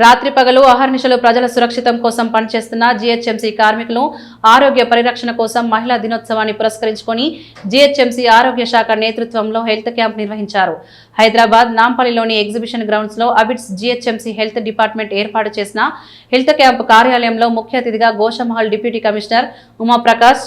రాత్రి పగలు అహర్నిశలు ప్రజల సురక్షితం కోసం పనిచేస్తున్న జీహెచ్ఎంసీ కార్మికులు ఆరోగ్య పరిరక్షణ కోసం మహిళా దినోత్సవాన్ని పురస్కరించుకొని జీహెచ్ఎంసీ ఆరోగ్య శాఖ నేతృత్వంలో హెల్త్ క్యాంప్ నిర్వహించారు. హైదరాబాద్ నాంపల్లిలోని ఎగ్జిబిషన్ గ్రౌండ్స్ లో అబిడ్స్ జీహెచ్ఎంసీ హెల్త్ డిపార్ట్మెంట్ ఏర్పాటు చేసిన హెల్త్ క్యాంప్ కార్యాలయంలో ముఖ్య అతిథిగా Goshamahal deputy commissioner Umaprakash,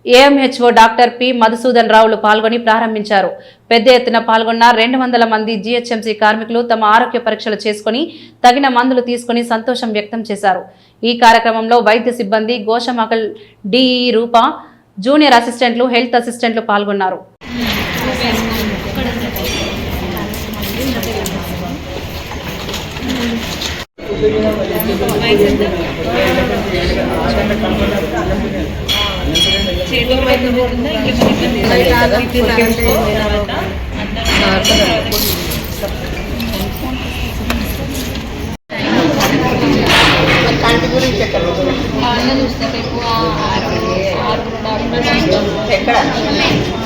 AMHO doctor P Madhusudan రావులు పాల్గొని ప్రారంభించారు. పెద్ద ఎత్తున పాల్గొన్న 200 మంది జీహెచ్ఎంసీ కార్మికులు తమ ఆరోగ్య పరీక్షలు చేసుకుని తగిన మందులు తీసుకుని సంతోషం వ్యక్తం చేశారు. ఈ కార్యక్రమంలో వైద్య సిబ్బంది, గోషమహల్ డిఈ రూప, జూనియర్ అసిస్టెంట్లు, హెల్త్ అసిస్టెంట్లు పాల్గొన్నారు.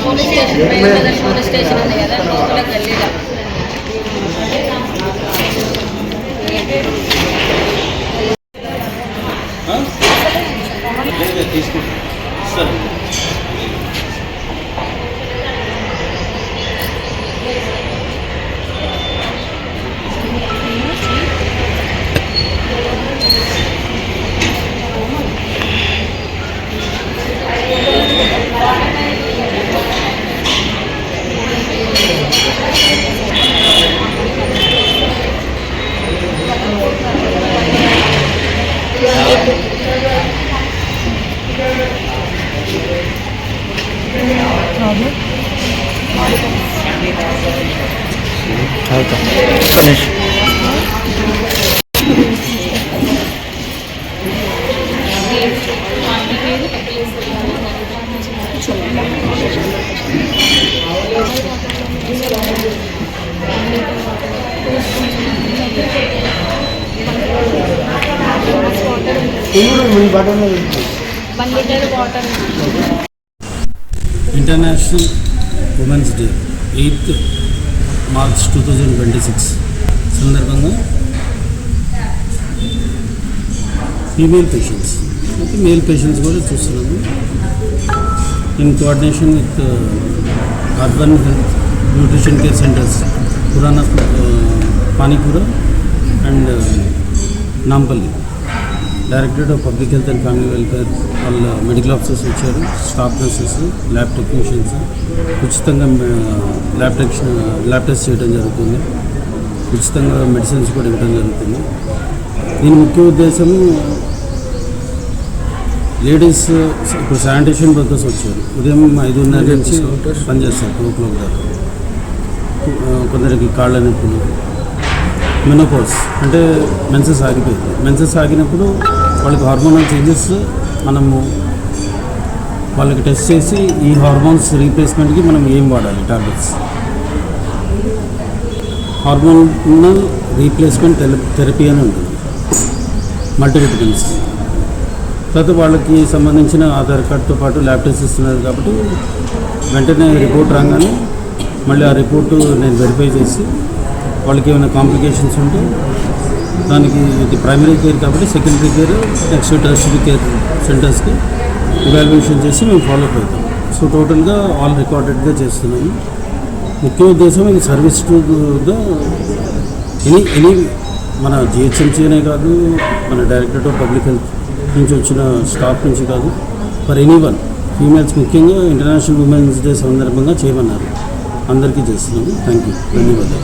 పోలీస్ స్టేషన్ ఉంది కదా, గల్లీలో international women's day 8th March 2026 సందర్భంగా ఫీమేల్ పేషెంట్స్ అయితే మేల్ పేషెంట్స్ కూడా చూస్తున్నాము. In coordination with urban health nutrition care centres Purana, Panipura and Nampally, directorate of public health and family welfare వాళ్ళ మెడికల్ ఆఫీసర్స్ వచ్చారు, స్టాఫ్ నర్సెస్, ల్యాబ్ టెక్నీషియన్స్ ఉచితంగా lab test చేయడం జరుగుతుంది. ఉచితంగా మెడిసిన్స్ కూడా ఇవ్వడం జరుగుతుంది. దీని ముఖ్య ఉద్దేశము లేడీస్ ఇప్పుడు శానిటేషన్ వర్కర్స్ వచ్చారు, ఉదయం 5:30 నుంచి పనిచేస్తారు 2 o'clock దాకా. కొందరికి కాళ్ళ నొప్పులు, మెనోపాజ్ అంటే మెన్సెస్ ఆగిపోయింది. మెన్సెస్ ఆగినప్పుడు వాళ్ళకి హార్మోనల్ చేంజెస్ మనము వాళ్ళకి టెస్ట్ చేసి ఈ హార్మోన్స్ రీప్లేస్మెంట్కి మనం ఏం వాడాలి, టాబ్లెట్స్, హార్మోనల్ రీప్లేస్మెంట్ థెరపీ అని ఉంటుంది, మల్టీవిటమిన్స్. తర్వాత వాళ్ళకి సంబంధించిన ఆధార్ కార్డుతో పాటు ల్యాబ్ టెస్ట్ ఇస్తున్నారు కాబట్టి వెంటనే రిపోర్ట్ రాగానే మళ్ళీ ఆ రిపోర్టు నేను వెరిఫై చేసి వాళ్ళకి ఏమైనా కాంప్లికేషన్స్ ఉంటే దానికి ఇది ప్రైమరీ కేర్ కాబట్టి secondary care, next tertiary care సెంటర్స్కి ఇవాల్యుయేషన్ చేసి మేము ఫాలోఅప్ అవుతాం. సో టోటల్గా ఆల్ రికార్డెడ్గా చేస్తున్నాము. ముఖ్య ఉద్దేశం ఇది సర్వీస్ టు ద ఎనీ మన జిహెచ్ఎంసీ అనే కాదు, మన డైరెక్టరేట్ ఆఫ్ పబ్లిక్ హెల్త్ నుంచి వచ్చిన స్టాఫ్ నుంచి కాదు, ఫర్ ఎనీవన్, ఫీమేల్స్ ముఖ్యంగా ఇంటర్నేషనల్ ఉమెన్స్ డే సందర్భంగా చేయమన్నారు. అందరికీ చేస్తున్నాము. థ్యాంక్ యూ, ధన్యవాదాలు.